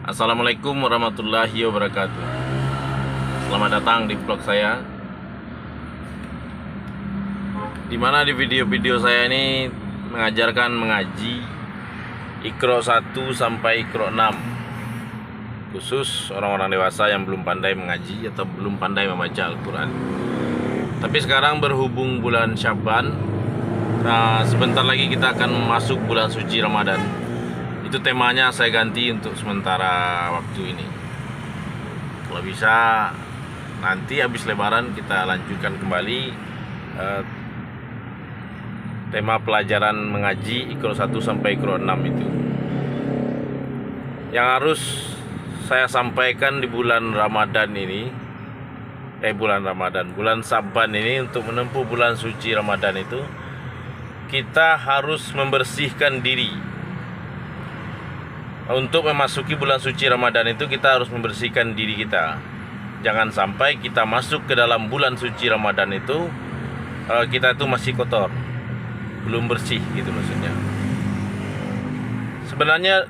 Assalamualaikum warahmatullahi wabarakatuh. Selamat datang di vlog saya, dimana di video-video saya ini mengajarkan mengaji Iqra 1 sampai Iqra 6, khusus orang-orang dewasa yang belum pandai mengaji atau belum pandai membaca Al-Quran. Tapi sekarang berhubung bulan Syaban, nah sebentar lagi kita akan masuk bulan suci Ramadan. Itu temanya saya ganti untuk sementara waktu ini. Kalau bisa nanti habis lebaran kita lanjutkan kembali tema pelajaran mengaji Iqra 1 sampai Iqra 6 itu. Yang harus saya sampaikan di bulan Ramadan ini, bulan Saban ini, untuk menempuh bulan suci Ramadan itu kita harus membersihkan diri. Untuk memasuki bulan suci Ramadan itu kita harus membersihkan diri kita. Jangan sampai kita masuk ke dalam bulan suci Ramadan itu kita itu masih kotor, belum bersih gitu maksudnya. Sebenarnya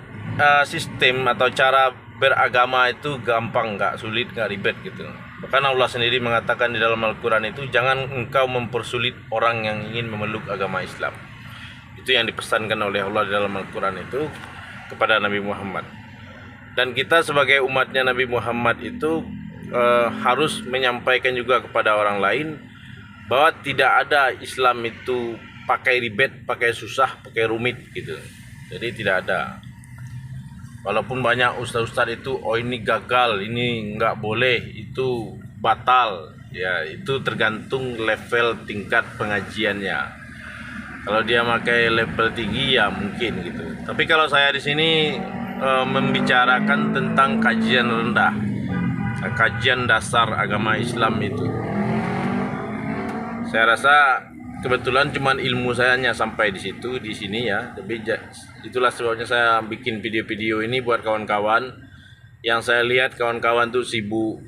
sistem atau cara beragama itu gampang, nggak sulit, nggak ribet gitu. Bahkan Allah sendiri mengatakan di dalam Al-Quran itu, jangan engkau mempersulit orang yang ingin memeluk agama Islam. Itu yang dipesankan oleh Allah di dalam Al-Quran itu kepada Nabi Muhammad. Dan kita sebagai umatnya Nabi Muhammad itu harus menyampaikan juga kepada orang lain bahwa tidak ada Islam itu pakai ribet, pakai susah, pakai rumit gitu. Jadi tidak ada. Walaupun banyak ustaz-ustaz itu, oh ini gagal, ini nggak boleh, itu batal, ya itu tergantung level tingkat pengajiannya. Kalau dia pakai level tinggi ya mungkin gitu. Tapi kalau saya di sini membicarakan tentang kajian rendah, kajian dasar agama Islam itu. Saya rasa kebetulan cuman ilmu saya hanya sampai di situ, di sini ya. Tapi itulah sebabnya saya bikin video-video ini buat kawan-kawan yang saya lihat kawan-kawan tuh sibuk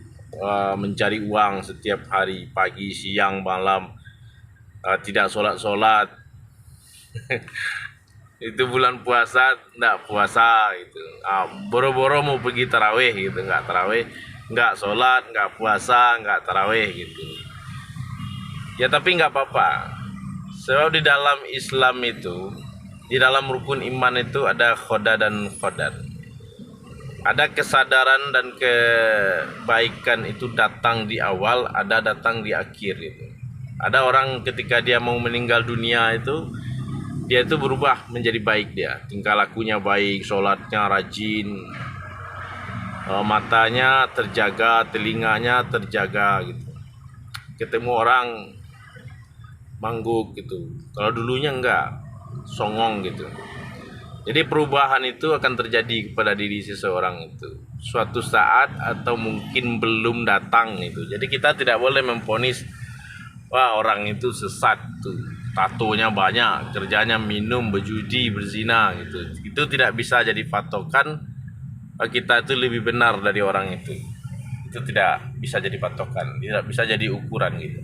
mencari uang setiap hari, pagi, siang, malam, tidak sholat-sholat. Itu bulan puasa enggak puasa gitu, boro-boro mau pergi tarawih gitu, enggak tarawih, enggak sholat, enggak puasa, enggak tarawih gitu ya. Tapi enggak apa-apa, sebab di dalam Islam itu, di dalam rukun iman itu ada khoda dan khodan. Ada kesadaran dan kebaikan itu datang di awal, ada datang di akhir gitu. Ada orang ketika dia mau meninggal dunia itu, dia itu berubah menjadi baik, dia tingkah lakunya baik, sholatnya rajin, matanya terjaga, telinganya terjaga gitu. Ketemu orang mangguk gitu, kalau dulunya enggak, songong gitu. Jadi perubahan itu akan terjadi kepada diri seseorang itu suatu saat, atau mungkin belum datang itu. Jadi kita tidak boleh memvonis, wah orang itu sesat tuh, tatonya banyak, kerjanya minum, berjudi, berzina gitu. Itu tidak bisa jadi patokan kita itu lebih benar dari orang itu. Itu tidak bisa jadi patokan, tidak bisa jadi ukuran gitu.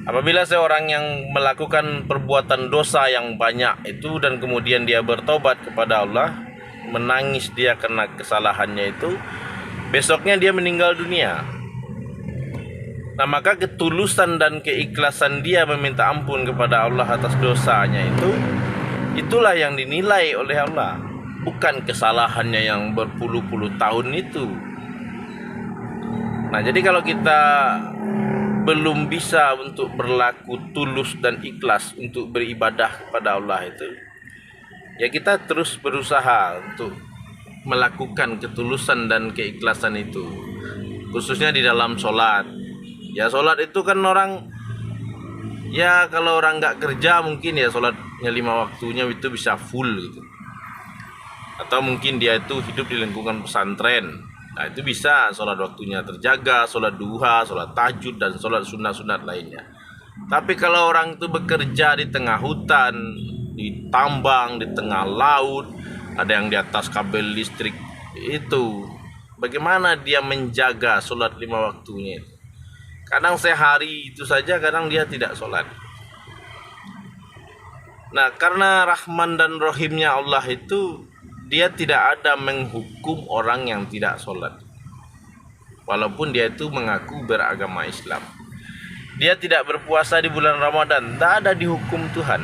Apabila seorang yang melakukan perbuatan dosa yang banyak itu dan kemudian dia bertobat kepada Allah, menangis dia karena kesalahannya itu, besoknya dia meninggal dunia. Nah, maka ketulusan dan keikhlasan dia meminta ampun kepada Allah atas dosanya itu, itulah yang dinilai oleh Allah, bukan kesalahannya yang berpuluh-puluh tahun itu. Nah, jadi kalau kita belum bisa untuk berlaku tulus dan ikhlas untuk beribadah kepada Allah itu, ya kita terus berusaha untuk melakukan ketulusan dan keikhlasan itu, khususnya di dalam sholat. Ya sholat itu kan orang, ya kalau orang nggak kerja mungkin ya sholatnya 5 waktunya itu bisa full gitu. Atau mungkin dia itu hidup di lingkungan pesantren, nah itu bisa sholat waktunya terjaga, sholat duha, sholat tahajud, dan sholat sunat-sunat lainnya. Tapi kalau orang itu bekerja di tengah hutan, di tambang, di tengah laut, ada yang di atas kabel listrik, itu bagaimana dia menjaga sholat 5 waktunya itu? Kadang sehari itu saja, kadang dia tidak sholat. Nah, karena Rahman dan Rahimnya Allah itu, dia tidak ada menghukum orang yang tidak sholat, walaupun dia itu mengaku beragama Islam. Dia tidak berpuasa di bulan Ramadan, tak ada dihukum Tuhan.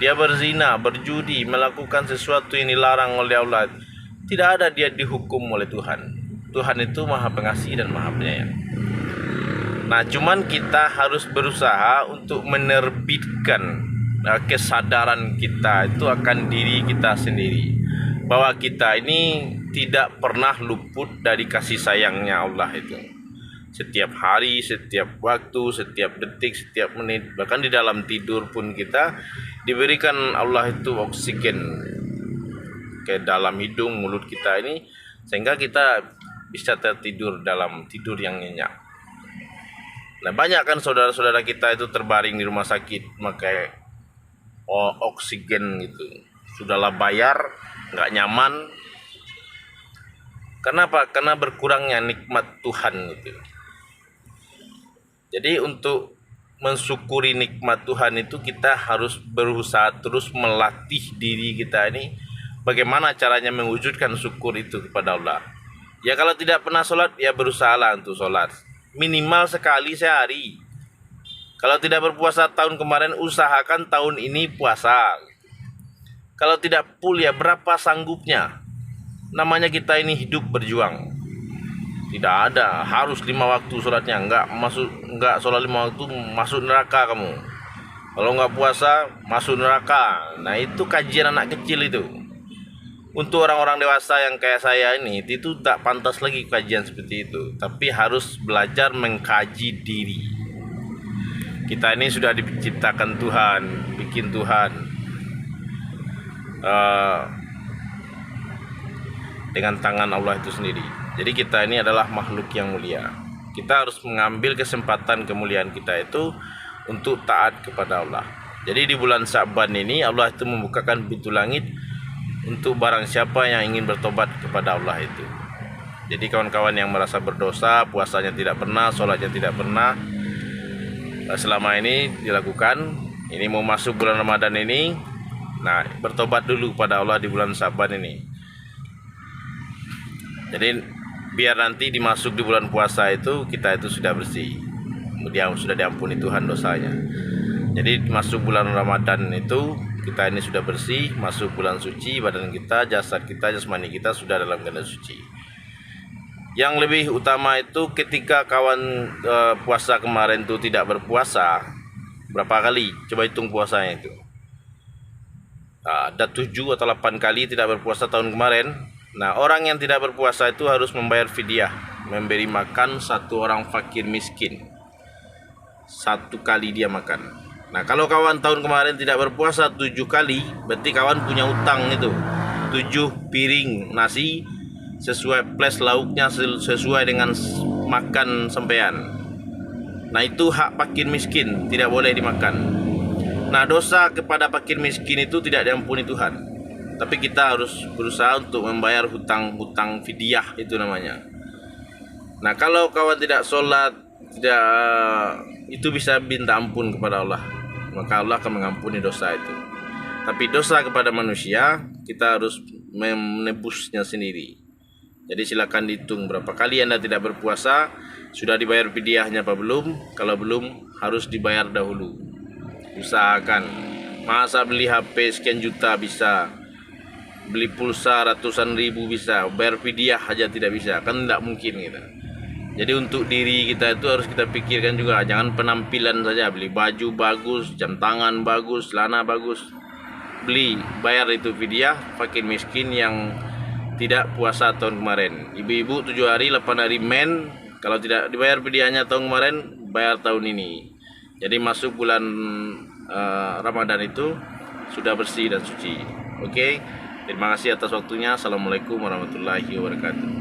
Dia berzina, berjudi, melakukan sesuatu yang dilarang oleh Allah, tidak ada dia dihukum oleh Tuhan. Tuhan itu Maha Pengasih dan Maha Penyayang. Nah, cuman kita harus berusaha untuk menerbitkan kesadaran kita itu akan diri kita sendiri, bahwa kita ini tidak pernah luput dari kasih sayangnya Allah itu. Setiap hari, setiap waktu, setiap detik, setiap menit, bahkan di dalam tidur pun kita diberikan Allah itu oksigen ke dalam hidung mulut kita ini, sehingga kita bisa tertidur dalam tidur yang nyenyak. Nah, banyak kan saudara-saudara kita itu terbaring di rumah sakit pakai oksigen gitu. Sudahlah bayar, nggak nyaman. Kenapa? Karena berkurangnya nikmat Tuhan gitu. Jadi untuk mensyukuri nikmat Tuhan itu kita harus berusaha terus melatih diri kita ini bagaimana caranya mewujudkan syukur itu kepada Allah. Ya kalau tidak pernah sholat, ya berusahalah untuk sholat minimal sekali sehari. Kalau tidak berpuasa tahun kemarin, usahakan tahun ini puasa. Kalau tidak full, ya berapa sanggupnya. Namanya kita ini hidup berjuang. Tidak ada harus 5 waktu sholatnya, enggak sholat 5 waktu masuk neraka kamu. Kalau enggak puasa masuk neraka. Nah, itu kajian anak kecil itu. Untuk orang-orang dewasa yang kayak saya ini itu tak pantas lagi kajian seperti itu. Tapi harus belajar mengkaji diri. Kita ini sudah diciptakan Tuhan, bikin Tuhan dengan tangan Allah itu sendiri. Jadi kita ini adalah makhluk yang mulia. Kita harus mengambil kesempatan kemuliaan kita itu untuk taat kepada Allah. Jadi di bulan Sya'ban ini Allah itu membukakan pintu langit untuk barang siapa yang ingin bertobat kepada Allah itu. Jadi kawan-kawan yang merasa berdosa, puasanya tidak pernah, sholatnya tidak pernah, selama ini dilakukan, ini mau masuk bulan Ramadan ini, nah bertobat dulu kepada Allah di bulan Sya'ban ini. Jadi biar nanti dimasuk di bulan puasa itu kita itu sudah bersih, kemudian sudah diampuni Tuhan dosanya. Jadi masuk bulan Ramadan itu kita ini sudah bersih, masuk bulan suci, badan kita, jasad kita, jasmani kita sudah dalam keadaan suci. Yang lebih utama itu ketika kawan puasa kemarin itu tidak berpuasa, berapa kali? Coba hitung puasanya itu. Ada 7 atau 8 kali tidak berpuasa tahun kemarin. Nah, orang yang tidak berpuasa itu harus membayar fidyah, memberi makan 1 orang fakir miskin 1 kali dia makan. Nah, kalau kawan tahun kemarin tidak berpuasa 7 kali, berarti kawan punya utang itu 7 piring nasi sesuai plus lauknya sesuai dengan makan sampean. Nah, itu hak fakir miskin, tidak boleh dimakan. Nah, dosa kepada fakir miskin itu tidak diampuni Tuhan. Tapi kita harus berusaha untuk membayar hutang-hutang fidyah itu namanya. Nah, kalau kawan tidak sholat, itu bisa minta ampun kepada Allah. Maka Allah akan mengampuni dosa itu. Tapi dosa kepada manusia, kita harus menebusnya sendiri. Jadi silakan dihitung berapa kali Anda tidak berpuasa, sudah dibayar fidyahnya apa belum? Kalau belum, harus dibayar dahulu. Usahakan. Masa beli HP sekian juta bisa, beli pulsa ratusan ribu bisa, bayar fidyah aja tidak bisa, kan tidak mungkin gitu. Jadi untuk diri kita itu harus kita pikirkan juga, jangan penampilan saja, beli baju bagus, jam tangan bagus, celana bagus, beli, bayar itu fidyah fakir miskin yang tidak puasa tahun kemarin. Ibu-ibu 7 hari 8 hari men, kalau tidak dibayar fidyahnya tahun kemarin, bayar tahun ini. Jadi masuk bulan Ramadan itu sudah bersih dan suci. Oke. Terima kasih atas waktunya. Assalamualaikum warahmatullahi wabarakatuh.